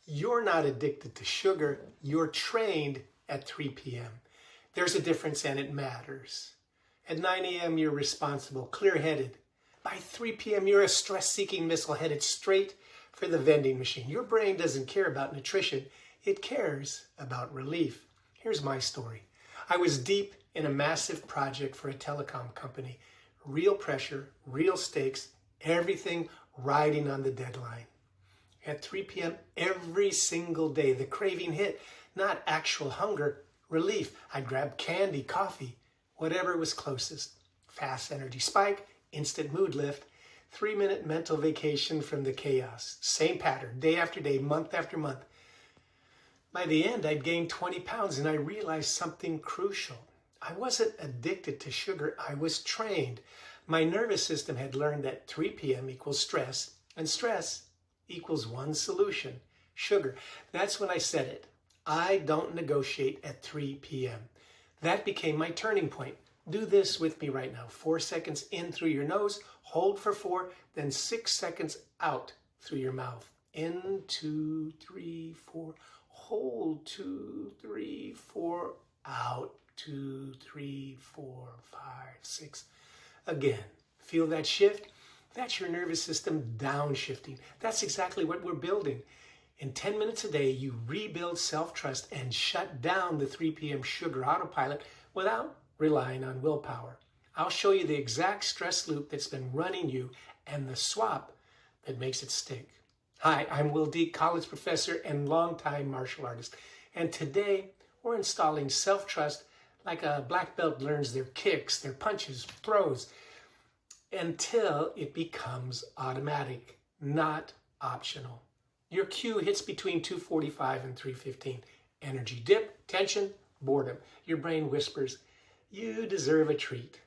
You're not addicted to sugar. You're trained at 3 p.m. There's a difference and it matters. At 9 a.m., you're responsible, clear-headed. By 3 p.m., you're a stress-seeking missile headed straight for the vending machine. Your brain doesn't care about nutrition. It cares about relief. Here's my story. I was deep in a massive project for a telecom company. Real pressure, real stakes, everything riding on the deadline. At 3 p.m. every single day, the craving hit, not actual hunger, relief. I'd grab candy, coffee, whatever was closest. Fast energy spike, instant mood lift, 3-minute mental vacation from the chaos. Same pattern, day after day, month after month. By the end, I'd gained 20 pounds and I realized something crucial. I wasn't addicted to sugar, I was trained. My nervous system had learned that 3 p.m. equals stress, and stress equals one solution, sugar. That's when I said it. I don't negotiate at 3 p.m. That became my turning point. Do this with me right now. 4 seconds in through your nose, hold for 4, then 6 seconds out through your mouth. In, 2, 3, 4, hold, 2, 3, 4, out, 2, 3, 4, 5, 6. Again, feel that shift? That's your nervous system downshifting. That's exactly what we're building. In 10 minutes a day, you rebuild self-trust and shut down the 3 p.m. sugar autopilot without relying on willpower. I'll show you the exact stress loop that's been running you and the swap that makes it stick. Hi, I'm Wil Dieck, college professor and longtime martial artist. And today, we're installing self-trust like a black belt learns their kicks, their punches, throws, until it becomes automatic, not optional. Your cue hits between 2:45 and 3:15. Energy dip, tension, boredom. Your brain whispers, you deserve a treat.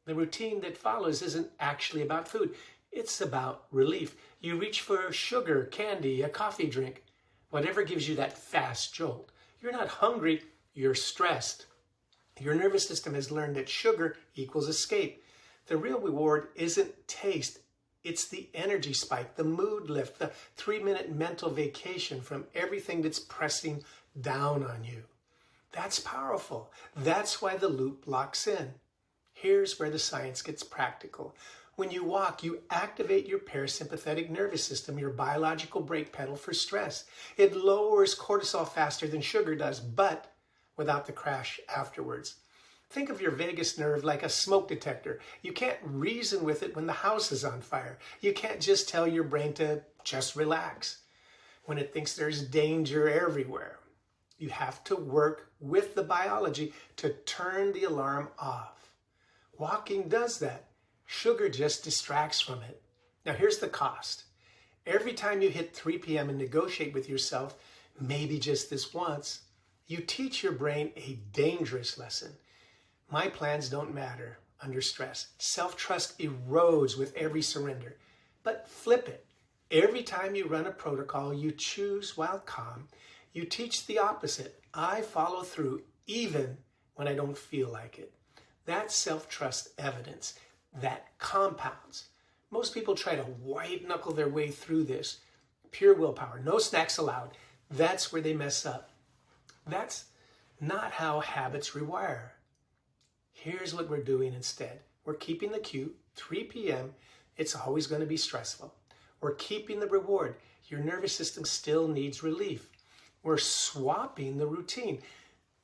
The routine that follows isn't actually about food. It's about relief. You reach for sugar, candy, a coffee drink, whatever gives you that fast jolt. You're not hungry, you're stressed. Your nervous system has learned that sugar equals escape. The real reward isn't taste, it's the energy spike, the mood lift, the 3-minute mental vacation from everything that's pressing down on you. That's powerful. That's why the loop locks in. Here's where the science gets practical. When you walk, you activate your parasympathetic nervous system, your biological brake pedal for stress. It lowers cortisol faster than sugar does, but without the crash afterwards. Think of your vagus nerve like a smoke detector. You can't reason with it when the house is on fire. You can't just tell your brain to just relax when it thinks there's danger everywhere. You have to work with the biology to turn the alarm off. Walking does that. Sugar just distracts from it. Now here's the cost. Every time you hit 3 p.m. and negotiate with yourself, maybe just this once, you teach your brain a dangerous lesson. My plans don't matter under stress. Self-trust erodes with every surrender. But flip it. Every time you run a protocol you choose while calm, you teach the opposite. I follow through even when I don't feel like it. That's self-trust evidence that compounds. Most people try to white-knuckle their way through this. Pure willpower, no snacks allowed. That's where they mess up. That's not how habits rewire. Here's what we're doing instead. We're keeping the cue, 3 p.m. It's always going to be stressful. We're keeping the reward. Your nervous system still needs relief. We're swapping the routine.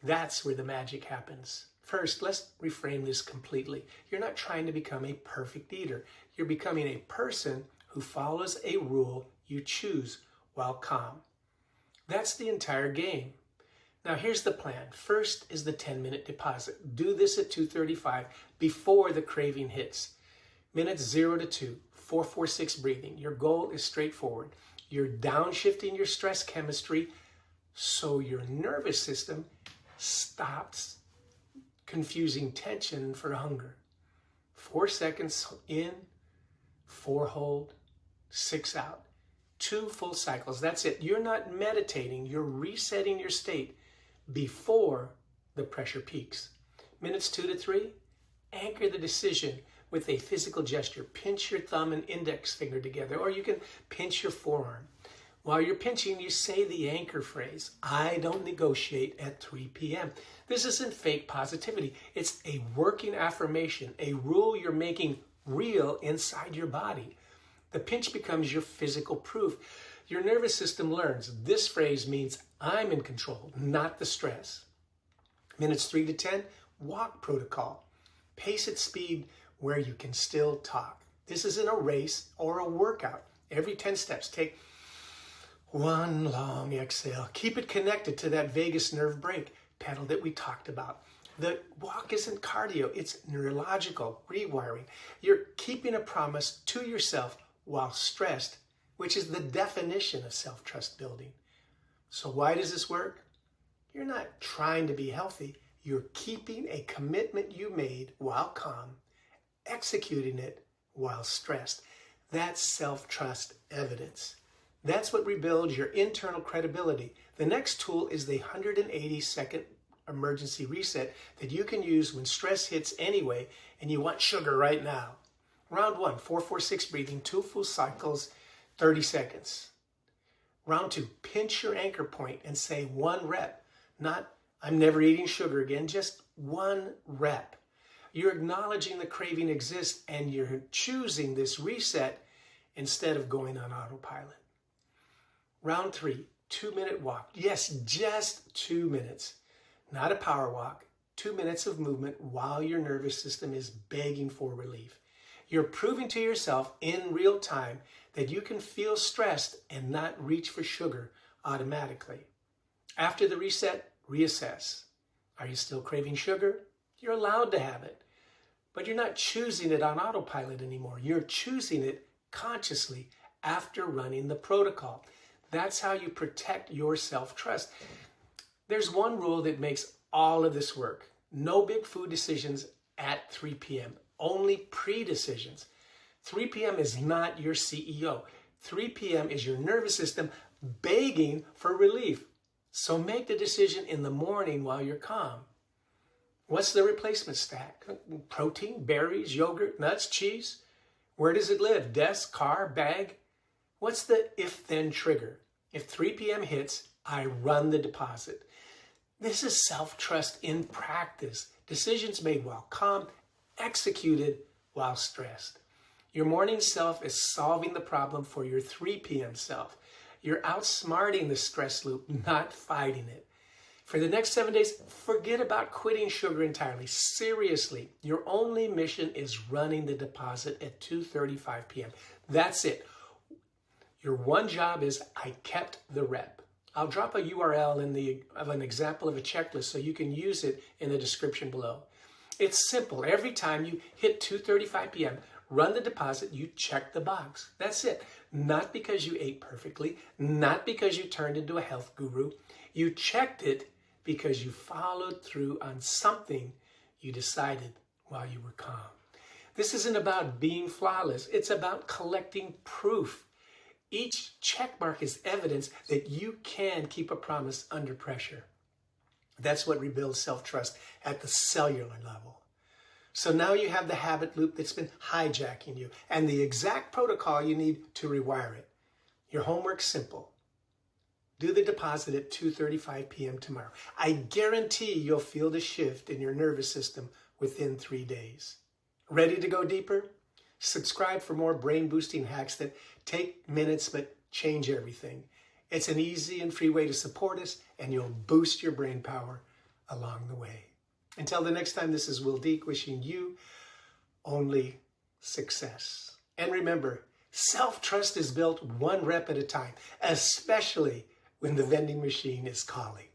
That's where the magic happens. First, let's reframe this completely. You're not trying to become a perfect eater. You're becoming a person who follows a rule you choose while calm. That's the entire game. Now here's the plan. First is the 10-minute deposit. Do this at 2:35 before the craving hits. Minutes 0 to 2, 4-4-6 breathing. Your goal is straightforward. You're downshifting your stress chemistry so your nervous system stops confusing tension for hunger. 4 seconds in, 4 hold, 6 out. 2 full cycles. That's it. You're not meditating. You're resetting your state before the pressure peaks. Minutes 2 to 3, anchor the decision with a physical gesture. Pinch your thumb and index finger together, or you can pinch your forearm. While you're pinching, you say the anchor phrase, I don't negotiate at 3 p.m. This isn't fake positivity. It's a working affirmation, a rule you're making real inside your body. The pinch becomes your physical proof. Your nervous system learns this phrase means I'm in control, not the stress. Minutes 3 to 10, walk protocol. Pace at speed where you can still talk. This isn't a race or a workout. Every 10 steps, take one long exhale. Keep it connected to that vagus nerve brake pedal that we talked about. The walk isn't cardio, it's neurological rewiring. You're keeping a promise to yourself while stressed, which is the definition of self-trust building. So why does this work? You're not trying to be healthy. You're keeping a commitment you made while calm, executing it while stressed. That's self-trust evidence. That's what rebuilds your internal credibility. The next tool is the 180-second emergency reset that you can use when stress hits anyway and you want sugar right now. Round 1, 4-4-6 breathing, 2 full cycles, 30 seconds. Round 2, pinch your anchor point and say 1 rep. Not, I'm never eating sugar again, just 1 rep. You're acknowledging the craving exists and you're choosing this reset instead of going on autopilot. Round 3, 2-minute walk. Yes, just 2 minutes. Not a power walk. 2 minutes of movement while your nervous system is begging for relief. You're proving to yourself in real time that you can feel stressed and not reach for sugar automatically. After the reset, reassess. Are you still craving sugar? You're allowed to have it, but you're not choosing it on autopilot anymore. You're choosing it consciously after running the protocol. That's how you protect your self-trust. There's one rule that makes all of this work. No big food decisions at 3 p.m. Only pre-decisions. 3 p.m. is not your CEO. 3 p.m. is your nervous system begging for relief. So make the decision in the morning while you're calm. What's the replacement stack? Protein, berries, yogurt, nuts, cheese? Where does it live? Desk, car, bag? What's the if-then trigger? If 3 p.m. hits, I run the deposit. This is self-trust in practice. Decisions made while calm, executed while stressed. Your morning self is solving the problem for your 3 p.m. self. You're outsmarting the stress loop, not fighting it. For the next 7 days, forget about quitting sugar entirely. Seriously, your only mission is running the deposit at 2:35 p.m. That's it. Your one job is, I kept the rep. I'll drop a URL of an example of a checklist so you can use it in the description below. It's simple. Every time you hit 2:35 p.m., run the deposit, you check the box. That's it. Not because you ate perfectly, not because you turned into a health guru. You checked it because you followed through on something you decided while you were calm. This isn't about being flawless. It's about collecting proof. Each check mark is evidence that you can keep a promise under pressure. That's what rebuilds self-trust at the cellular level. So now you have the habit loop that's been hijacking you and the exact protocol you need to rewire it. Your homework's simple. Do the deposit at 2:35 p.m. tomorrow. I guarantee you'll feel the shift in your nervous system within 3 days. Ready to go deeper? Subscribe for more brain-boosting hacks that take minutes but change everything. It's an easy and free way to support us, and you'll boost your brain power along the way. Until the next time, this is Wil Dieck wishing you only success. And remember, self-trust is built 1 rep at a time, especially when the vending machine is calling.